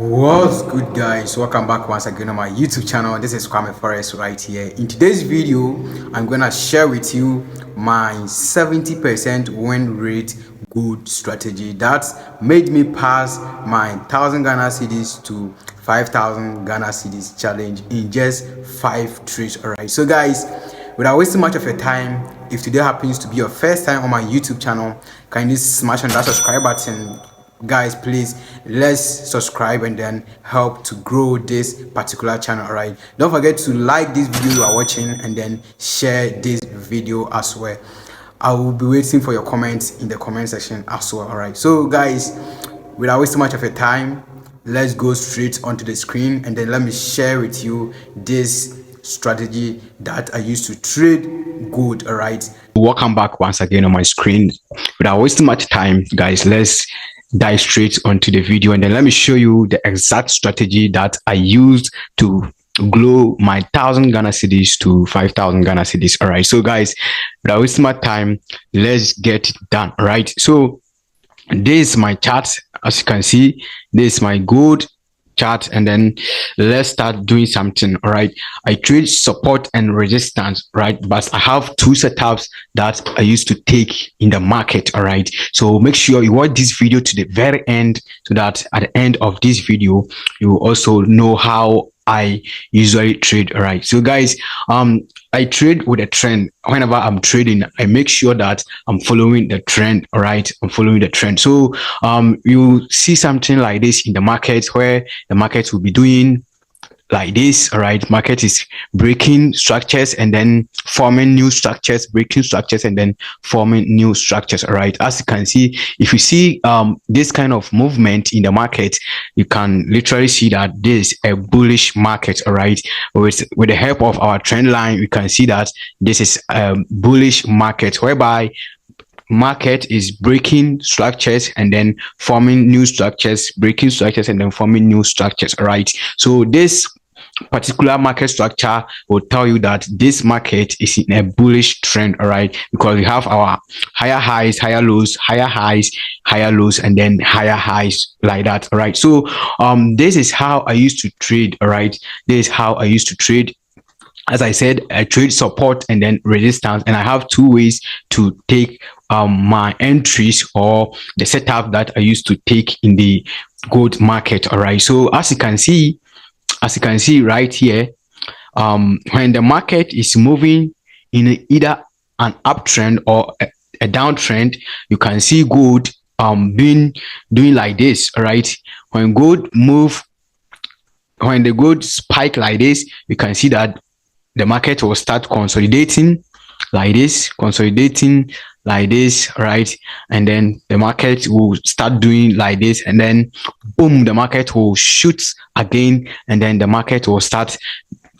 What's good, guys? Welcome back once again on my YouTube channel. This is Kwame Forest right here. In today's video, I'm gonna share with you my 70% win rate good strategy that made me pass my 1000 Ghana cedis to 5000 Ghana cedis challenge in just 5 trades. All right, so guys, without wasting much of your time, if today happens to be your first time on my YouTube channel, kindly smash on that subscribe button. Guys, please, let's subscribe and then help to grow this particular channel. All right, don't forget to like this video you are watching and then share this video as well. I will be waiting for your comments in the comment section as well. All right, so guys, without wasting much of your time, let's go straight onto the screen and then let me share with you this strategy that I used to trade gold. All right, welcome back once again on my screen. Without wasting much time, guys, let's dive straight onto the video and then let me show you the exact strategy that I used to grow my 1000 Ghana cedis to 5000 Ghana cedis. All right, so guys, without wasting my time, let's get it done. All right, so this is my chart. As you can see, this is my gold chart, and then let's start doing something. All right, I trade support and resistance, right? But I have two setups that I used to take in the market. All right, so make sure you watch this video to the very end so that at the end of this video you also know how I usually trade. All right, so guys, I trade with a trend. Whenever I'm trading, I make sure that I'm following the trend. All right, I'm following the trend. So you see something like this in the market where the market will be doing like this. All right, market is breaking structures and then forming new structures, breaking structures and then forming new structures. All right, as you can see, if you see this kind of movement in the market, you can literally see that this is a bullish market. All right, with the help of our trend line, we can see that this is a bullish market whereby market is breaking structures and then forming new structures, breaking structures and then forming new structures. All right, so this particular market structure will tell you that this market is in a bullish trend. All right, because we have our higher highs, higher lows, higher highs, higher lows, and then higher highs like that. All right, so this is how I used to trade. All right, this is how I used to trade. As I said, I trade support and then resistance, and I have two ways to take my entries or the setup that I used to take in the gold market. All right, so as you can see right here, when the market is moving in either an uptrend or a downtrend, you can see gold doing like this. All right, when the gold spike like this, you can see that the market will start consolidating like this, right? And then the market will start doing like this, and then boom, the market will shoot again, and then the market will start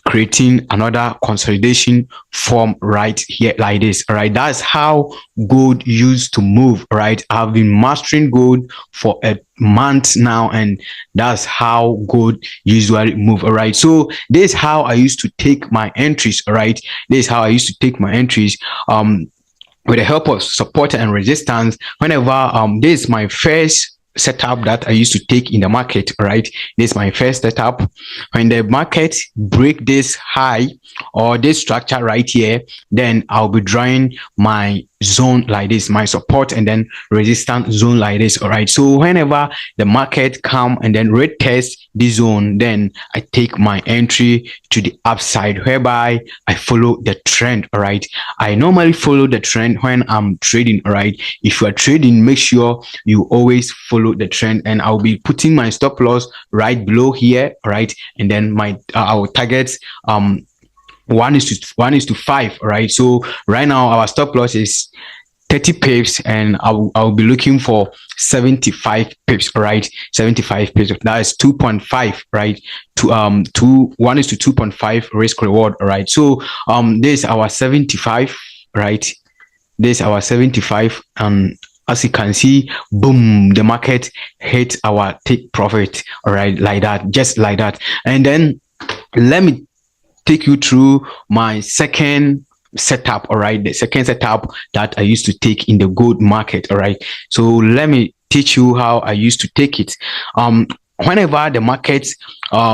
creating another consolidation form right here like this. All right, that's how gold used to move. All right, I've been mastering gold for a month now, and that's how gold usually move. All right, so this is how I used to take my entries. All right, this is how I used to take my entries with the help of support and resistance. Whenever this is my first setup that I used to take in the market. All right, this is my first setup. When the market break this high or this structure right here, then I'll be drawing my zone like this, my support and then resistance zone like this. All right, so whenever the market come and then retest this zone, then I take my entry to the upside whereby I follow the trend. All right, I normally follow the trend when I'm trading. All right, if you are trading, make sure you always follow the trend, and I'll be putting my stop loss right below here. All right, and then my our targets 1:5. All right, so right now our stop loss is 30 pips, and I'll be looking for 75 pips. All right, 75 pips, that is 2.5, right? To 1:2.5 risk reward. All right, so this is our 75, right? This is our 75, and as you can see, boom, the market hit our take profit. All right, like that, just like that. And then let me take you through my second setup. All right, the second setup that I used to take in the gold market. All right, so let me teach you how I used to take it. whenever the market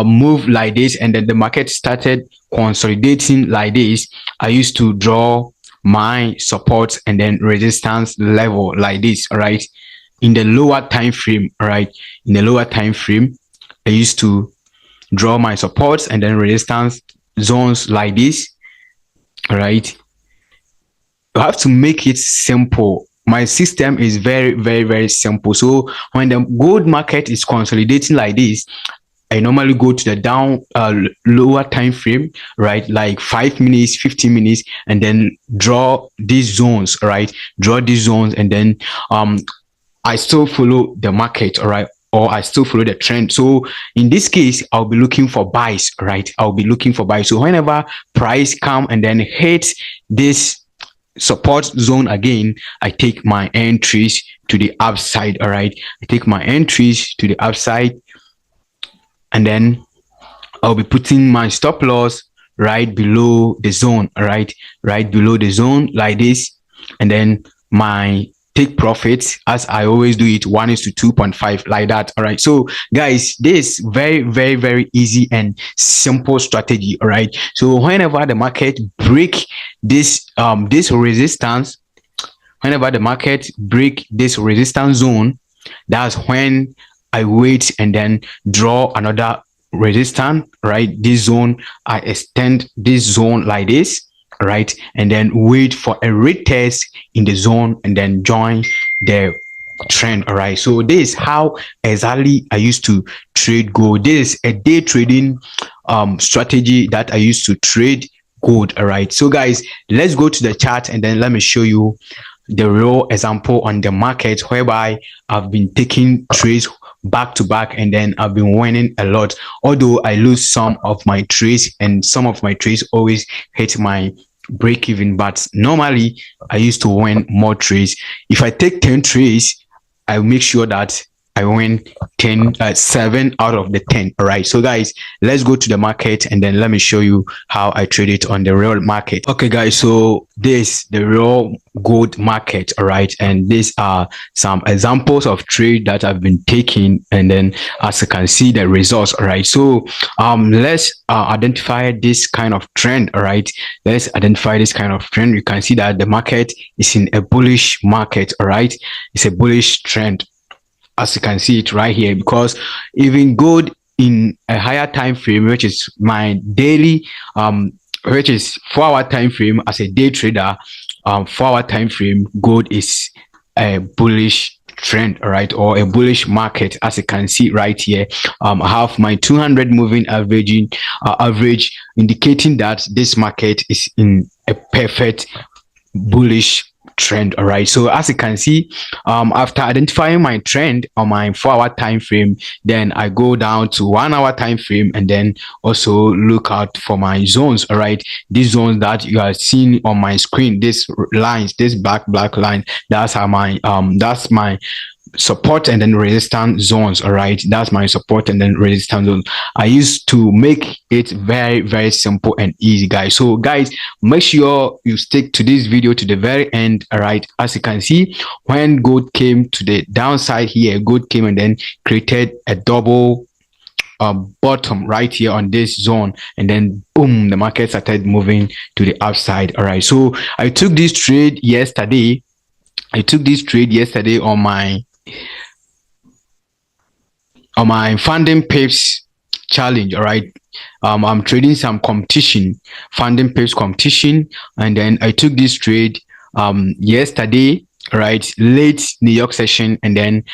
move like this and then the market started consolidating like this, I used to draw my support and then resistance level like this, all right, in the lower time frame. All right, in the lower time frame, I used to draw my supports and then resistance zones like this. All right, you have to make it simple. My system is very simple. So when the gold market is consolidating like this, I normally go to the down lower time frame, right? Like 5 minutes, 15 minutes, and then draw these zones, right? Draw these zones, and then I still follow the market, all right? Or I still follow the trend. So in this case, I'll be looking for buys, right? I'll be looking for buys. So whenever price come and then hit this support zone again, I take my entries to the upside. All right, I take my entries to the upside, and then I'll be putting my stop loss right below the zone. All right below the zone like this, and then my take profits, as I always do it, 1:2.5 like that. All right, so guys, this very easy and simple strategy. All right, so whenever the market break this this resistance, whenever the market break this resistance zone, that's when I wait and then draw another resistance, right? This zone, I extend this zone like this, right? And then wait for a retest in the zone and then join the trend. All right, so this is how exactly I used to trade gold. This is a day trading strategy that I used to trade gold. All right, so guys, let's go to the chart and then let me show you the real example on the market whereby I've been taking trades back to back and then I've been winning a lot, although I lose some of my trades and some of my trades always hit my break even, but normally I used to win more trades. If I take 10 trades, I make sure that I win 7 out of the 10. All right, so guys, let's go to the market and then let me show you how I trade it on the real market. Okay guys, so this the real gold market. All right, and these are some examples of trade that I've been taking, and then as you can see the results. All right, so let's identify this kind of trend. All right, let's identify this kind of trend. You can see that the market is in a bullish market. All right, it's a bullish trend, as you can see it right here, because even gold in a higher time frame, which is my daily which is 4-hour time frame, as a day trader, 4-hour time frame, gold is a bullish trend, all right, or a bullish market, as you can see right here. I have my 200 moving average indicating that this market is in a perfect bullish trend. All right, so as you can see, after identifying my trend on my 4-hour time frame, then I go down to 1-hour time frame and then also look out for my zones. All right, these zones that you are seeing on my screen, these lines, this black line, that's how my that's my support and then resistance zones. All right, that's my support and then resistance zone. I used to make it very simple and easy, guys. So guys, make sure you stick to this video to the very end. All right, as you can see, when gold came to the downside here, gold came and then created a double bottom right here on this zone, and then boom, the market started moving to the upside. All right, so I took this trade yesterday. On my funding pips challenge. All right, I'm trading some competition, funding pips competition, and then I took this trade yesterday, right, late New York session, and then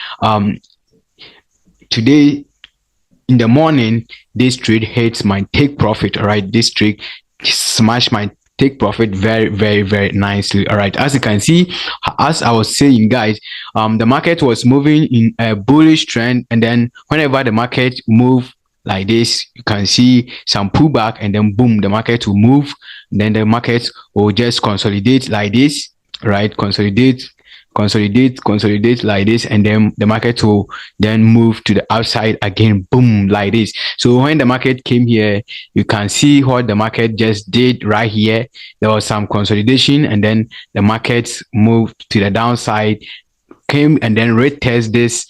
today in the morning this trade hits my take profit. All right, this trade smashed my take profit very nicely. All right, as you can see, as I was saying, guys, the market was moving in a bullish trend, and then whenever the market move like this, you can see some pullback, and then boom, the market will move, then the market will just consolidate like this, right? Consolidate like this, and then the market will then move to the outside again, boom, like this. So when the market came here, you can see what the market just did right here. There was some consolidation, and then the market moved to the downside, came and then retest this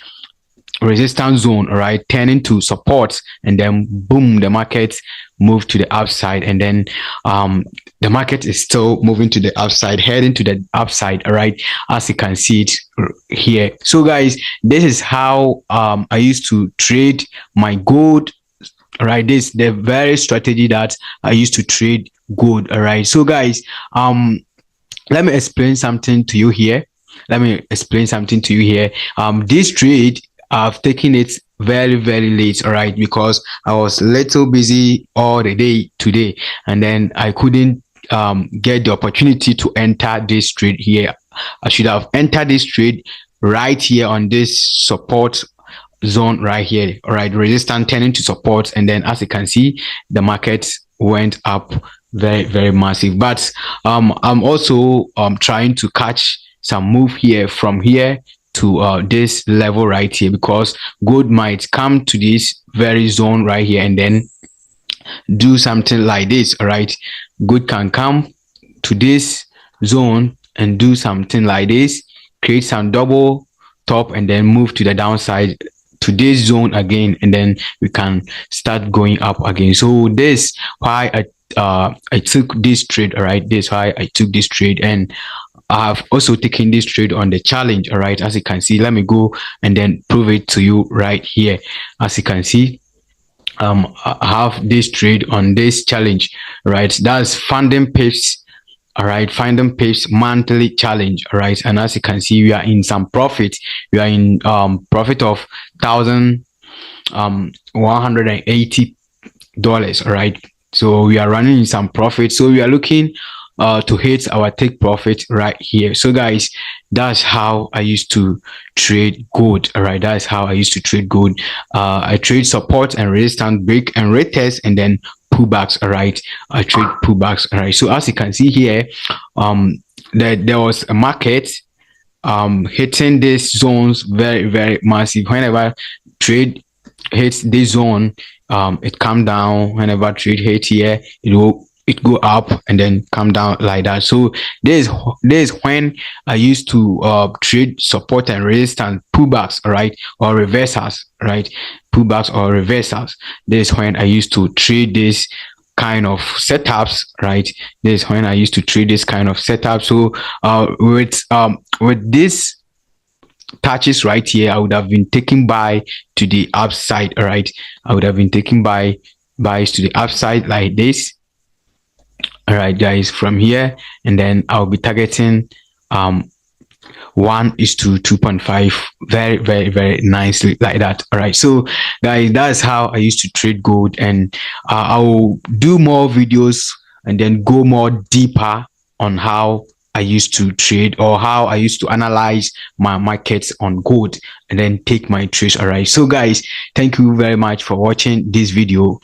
resistance zone, all right, turning to support, and then boom, the market moved to the upside, and then the market is still moving to the upside, heading to the upside, all right, as you can see it here. So guys, this is how I used to trade my gold. All right, this is the very strategy that I used to trade gold. All right, so guys, let me explain something to you here. This trade, I've taken it very, very late, all right, because I was a little busy all the day today, and then I couldn't get the opportunity to enter this trade here. I should have entered this trade right here on this support zone right here, all right, resistance turning to support, and then as you can see, the market went up very, very massive. But I'm also trying to catch some move here from here to this level right here, because gold might come to this very zone right here and then do something like this. All right, gold can come to this zone and do something like this, create some double top, and then move to the downside to this zone again, and then we can start going up again. So this why I took this trade. All right, this why I took this trade, and I've also taken this trade on the challenge. All right, as you can see, let me go and then prove it to you right here. As you can see, I have this trade on this challenge, right? That's funding pips. All right, Funding Pips monthly challenge. All right, and as you can see, we are in some profit. We are in profit of $1,180. All right, so we are running in some profit. So we are looking to hit our take profit right here. So guys, that's how I used to trade gold. All right, that's how I used to trade gold. I trade support and resistance, break and retest, and then pullbacks. All right, I trade pullbacks. All right, so as you can see here, there was a market hitting these zones very, very massive. Whenever trade hits this zone, it come down. Whenever trade hit here, it go up and then come down like that. So this is when I used to trade support and resistance, pullbacks, all right, or reversals, right, pullbacks or reversals. This is when I used to trade this kind of setups, right? This is when I used to trade this kind of setup. So with this touches right here, I would have been taking buy to the upside. All right, I would have been taking buys to the upside like this. All right, guys, from here, and then I'll be targeting 1:2.5 very, very, very nicely like that. All right, so guys, that's how I used to trade gold, and I'll do more videos and then go more deeper on how I used to trade or how I used to analyze my markets on gold and then take my trades. All right, so guys, thank you very much for watching this video.